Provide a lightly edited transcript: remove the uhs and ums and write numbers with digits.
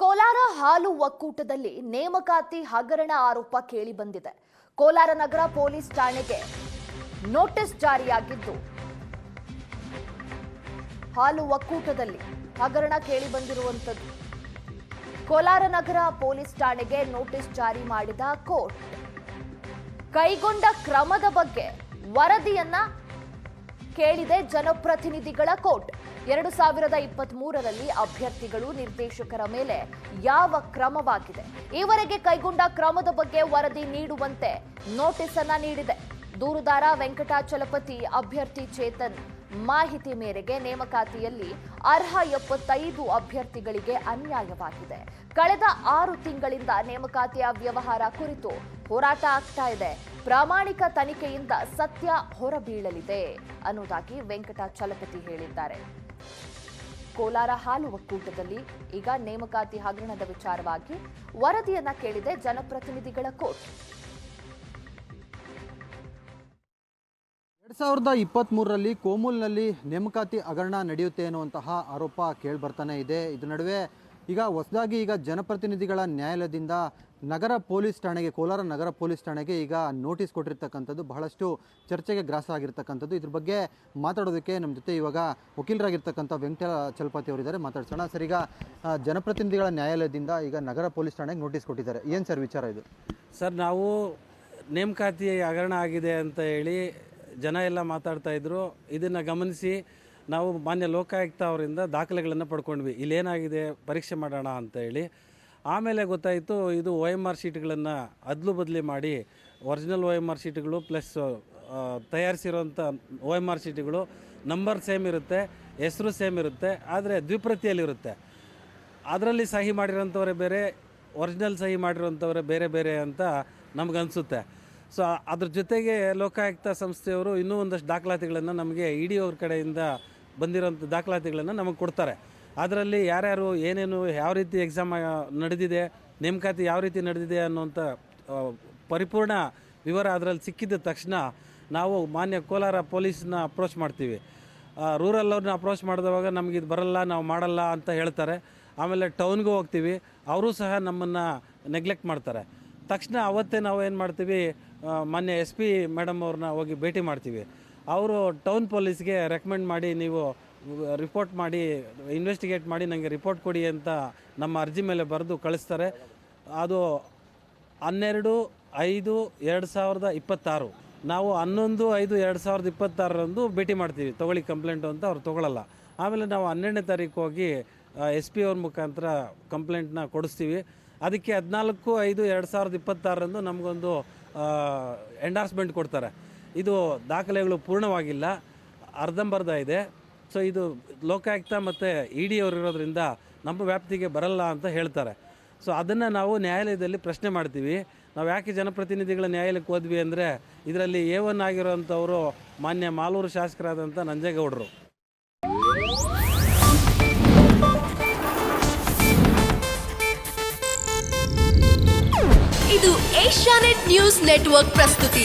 ಕೋಲಾರ ಹಾಲು ಒಕ್ಕೂಟದಲ್ಲಿ ನೇಮಕಾತಿ ಹಗರಣ ಆರೋಪ ಕೇಳಿಬಂದಿದೆ. ಕೋಲಾರ ನಗರ ಪೊಲೀಸ್ ಠಾಣೆಗೆ ನೋಟಿಸ್ ಜಾರಿಯಾಗಿದ್ದು ಹಾಲು ಒಕ್ಕೂಟದಲ್ಲಿ ಹಗರಣ ಕೇಳಿಬಂದಿರುವಂತದ್ದು. ಕೋಲಾರ ನಗರ ಪೊಲೀಸ್ ಠಾಣೆಗೆ ನೋಟಿಸ್ ಜಾರಿ ಮಾಡಿದ ಕೋರ್ಟ್ ಕೈಗೊಂಡ ಕ್ರಮದ ಬಗ್ಗೆ ವರದಿಯನ್ನ ಕೇಳಿದೆ ಜನಪ್ರತಿನಿಧಿಗಳ ಕೋರ್ಟ್. 2023ರಲ್ಲಿ ಅಭ್ಯರ್ಥಿಗಳು ನಿರ್ದೇಶಕರ ಮೇಲೆ ಯಾವ ಕ್ರಮವಾಗಿದೆ, ಈವರೆಗೆ ಕೈಗೊಂಡ ಕ್ರಮದ ಬಗ್ಗೆ ವರದಿ ನೀಡುವಂತೆ ನೋಟಿಸ್ ಅನ್ನ ನೀಡಿದೆ. ದೂರುದಾರ ವೆಂಕಟಾಚಲಪತಿ ಅಭ್ಯರ್ಥಿ ಚೇತನ್ ಮಾಹಿತಿ ಮೇರೆಗೆ ನೇಮಕಾತಿಯಲ್ಲಿ ಅರ್ಹ 75 ಅಭ್ಯರ್ಥಿಗಳಿಗೆ ಅನ್ಯಾಯವಾಗಿದೆ. ಕಳೆದ 6 ತಿಂಗಳಿಂದ ನೇಮಕಾತಿಯ ವ್ಯವಹಾರ ಕುರಿತು ಹೋರಾಟ ಆಗ್ತಾ ಇದೆ. ಪ್ರಾಮಾಣಿಕ ತನಿಖೆಯಿಂದ ಸತ್ಯ ಹೊರಬೀಳಲಿದೆ ಅನ್ನೋದಾಗಿ ವೆಂಕಟಾಚಲಪತಿ ಹೇಳಿದ್ದಾರೆ. ಕೋಲಾರ ಹಾಲು ಒಕ್ಕೂಟದಲ್ಲಿ ಈಗ ನೇಮಕಾತಿ ಹಗರಣದ ವಿಚಾರವಾಗಿ ವರದಿಯನ್ನ ಕೇಳಿದೆ ಜನಪ್ರತಿನಿಧಿಗಳ ಕೋರ್ಟ್. 2023ರಲ್ಲಿ ಕೋಮೂಲ್ನಲ್ಲಿ ನೇಮಕಾತಿ ಹಗರಣ ನಡೆಯುತ್ತೆ ಅನ್ನುವಂತಹ ಆರೋಪ ಕೇಳಿಬರ್ತಾನೆ ಇದೆ. ಇದರ ನಡುವೆ ಈಗ ಹೊಸದಾಗಿ ಜನಪ್ರತಿನಿಧಿಗಳ ನ್ಯಾಯಾಲಯದಿಂದ ನಗರ ಪೊಲೀಸ್ ಠಾಣೆಗೆ, ಕೋಲಾರ ನಗರ ಪೊಲೀಸ್ ಠಾಣೆಗೆ ಈಗ ನೋಟಿಸ್ ಕೊಟ್ಟಿರ್ತಕ್ಕಂಥದ್ದು ಬಹಳಷ್ಟು ಚರ್ಚೆಗೆ ಗ್ರಾಸ ಆಗಿರ್ತಕ್ಕಂಥದ್ದು. ಇದ್ರ ಬಗ್ಗೆ ಮಾತಾಡೋದಕ್ಕೆ ನಮ್ಮ ಜೊತೆ ಇವಾಗ ವಕೀಲರಾಗಿರ್ತಕ್ಕಂಥ ವೆಂಕಟಾಚಲಪತಿ ಅವರಿದ್ದಾರೆ. ಮಾತಾಡ್ಸೋಣ ಸರ್. ಈಗ ಜನಪ್ರತಿನಿಧಿಗಳ ನ್ಯಾಯಾಲಯದಿಂದ ಈಗ ನಗರ ಪೊಲೀಸ್ ಠಾಣೆಗೆ ನೋಟಿಸ್ ಕೊಟ್ಟಿದ್ದಾರೆ. ಏನು ಸರ್ ವಿಚಾರ ಇದು? ಸರ್, ನಾವು ನೇಮಕಾತಿ ಹಗರಣ ಆಗಿದೆ ಅಂತ ಹೇಳಿ ಜನ ಎಲ್ಲ ಮಾತಾಡ್ತಾ ಇದ್ರು. ಇದನ್ನು ಗಮನಿಸಿ ನಾವು ಮಾನ್ಯ ಲೋಕಾಯುಕ್ತ ಅವರಿಂದ ದಾಖಲೆಗಳನ್ನು ಪಡ್ಕೊಂಡ್ವಿ. ಇಲ್ಲೇನಾಗಿದೆ ಪರೀಕ್ಷೆ ಮಾಡೋಣ ಅಂತ ಹೇಳಿ. ಆಮೇಲೆ ಗೊತ್ತಾಯಿತು ಇದು OMR ಶೀಟ್ಗಳನ್ನು ಅದ್ಲು ಬದಲಿ ಮಾಡಿ ಒರಿಜಿನಲ್ OMR ಶೀಟ್ಗಳು ಪ್ಲಸ್ ತಯಾರಿಸಿರೋಂಥ OMR ಶೀಟ್ಗಳು ನಂಬರ್ ಸೇಮ್ ಇರುತ್ತೆ, ಹೆಸರು ಸೇಮ್ ಇರುತ್ತೆ, ಆದರೆ ದ್ವಿಪ್ರತಿಯಲ್ಲಿರುತ್ತೆ. ಅದರಲ್ಲಿ ಸಹಿ ಮಾಡಿರೋಂಥವರೇ ಬೇರೆ, ಒರಿಜಿನಲ್ ಸಹಿ ಮಾಡಿರೋಂಥವರೇ ಬೇರೆ ಬೇರೆ ಅಂತ ನಮಗನ್ಸುತ್ತೆ. ಸೊ ಅದ್ರ ಜೊತೆಗೆ ಲೋಕಾಯುಕ್ತ ಸಂಸ್ಥೆಯವರು ಇನ್ನೂ ಒಂದಷ್ಟು ದಾಖಲಾತಿಗಳನ್ನು ನಮಗೆ ED ಅವ್ರ ಕಡೆಯಿಂದ ಬಂದಿರೋಂಥ ದಾಖಲಾತಿಗಳನ್ನು ನಮಗೆ ಕೊಡ್ತಾರೆ. ಅದರಲ್ಲಿ ಯಾರ್ಯಾರು ಏನೇನು ಯಾವ ರೀತಿ ಎಕ್ಸಾಮ್ ನಡೆದಿದೆ, ನೇಮಕಾತಿ ಯಾವ ರೀತಿ ನಡೆದಿದೆ ಅನ್ನೋಂಥ ಪರಿಪೂರ್ಣ ವಿವರ ಅದರಲ್ಲಿ ಸಿಕ್ಕಿದ ತಕ್ಷಣ ನಾವು ಮಾನ್ಯ ಕೋಲಾರ ಪೊಲೀಸ್ನ ಅಪ್ರೋಚ್ ಮಾಡ್ತೀವಿ. ರೂರಲ್ ಅವ್ರನ್ನ ಅಪ್ರೋಚ್ ಮಾಡಿದವಾಗ ನಮಗೆ ಇದು ಬರಲ್ಲ, ನಾವು ಮಾಡಲ್ಲ ಅಂತ ಹೇಳ್ತಾರೆ. ಆಮೇಲೆ ಟೌನ್ಗೂ ಹೋಗ್ತೀವಿ, ಅವರು ಸಹ ನಮ್ಮನ್ನು ನೆಗ್ಲೆಕ್ಟ್ ಮಾಡ್ತಾರೆ. ತಕ್ಷಣ ಅವತ್ತೇ ನಾವು ಏನು ಮಾಡ್ತೀವಿ, ಮಾನ್ಯ SP ಮೇಡಮ್ ಅವ್ರನ್ನ ಹೋಗಿ ಭೇಟಿ ಮಾಡ್ತೀವಿ. ಅವರು ಟೌನ್ ಪೊಲೀಸ್ಗೆ ರೆಕಮೆಂಡ್ ಮಾಡಿ ನೀವು ರಿಪೋರ್ಟ್ ಮಾಡಿ ಇನ್ವೆಸ್ಟಿಗೇಟ್ ಮಾಡಿ ನನಗೆ ರಿಪೋರ್ಟ್ ಕೊಡಿ ಅಂತ ನಮ್ಮ ಅರ್ಜಿ ಮೇಲೆ ಬರೆದು ಕಳಿಸ್ತಾರೆ. ಅದು 12/5/2026. ನಾವು 11/5/2026 ಭೇಟಿ ಮಾಡ್ತೀವಿ. ತೊಗೊಳ್ಳಿ ಕಂಪ್ಲೇಂಟು ಅಂತ ಅವ್ರು ತೊಗೊಳ್ಳಲ್ಲ. ಆಮೇಲೆ ನಾವು 12ನೇ ತಾರೀಕು ಹೋಗಿ SP ಅವ್ರ ಮುಖಾಂತರ ಕಂಪ್ಲೇಂಟ್ನ ಕೊಡಿಸ್ತೀವಿ. ಅದಕ್ಕೆ 14/5/2026 ನಮಗೊಂದು ಎಂಡಾರ್ಸ್ಮೆಂಟ್ ಕೊಡ್ತಾರೆ. ಇದು ದಾಖಲೆಗಳು ಪೂರ್ಣವಾಗಿಲ್ಲ, ಅರ್ಧಂಬರ್ಧ ಇದೆ. ಸೊ ಇದು ಲೋಕಾಯುಕ್ತ ಮತ್ತು ED ಅವರು ಇರೋದ್ರಿಂದ ನಮ್ಮ ವ್ಯಾಪ್ತಿಗೆ ಬರಲ್ಲ ಅಂತ ಹೇಳ್ತಾರೆ. ಸೊ ಅದನ್ನು ನಾವು ನ್ಯಾಯಾಲಯದಲ್ಲಿ ಪ್ರಶ್ನೆ ಮಾಡ್ತೀವಿ. ನಾವು ಯಾಕೆ ಜನಪ್ರತಿನಿಧಿಗಳ ನ್ಯಾಯಾಲಯಕ್ಕೆ ಹೋದ್ವಿ ಅಂದರೆ ಇದರಲ್ಲಿ A1 ಆಗಿರೋಂಥವರು ಮಾನ್ಯ ಮಾಲೂರು ಶಾಸಕರಾದಂಥ ನಂಜೇಗೌಡರು. ಇದು ಏಷ್ಯಾನೆಟ್ ನ್ಯೂಸ್ ನೆಟ್ವರ್ಕ್ ಪ್ರಸ್ತುತಿ.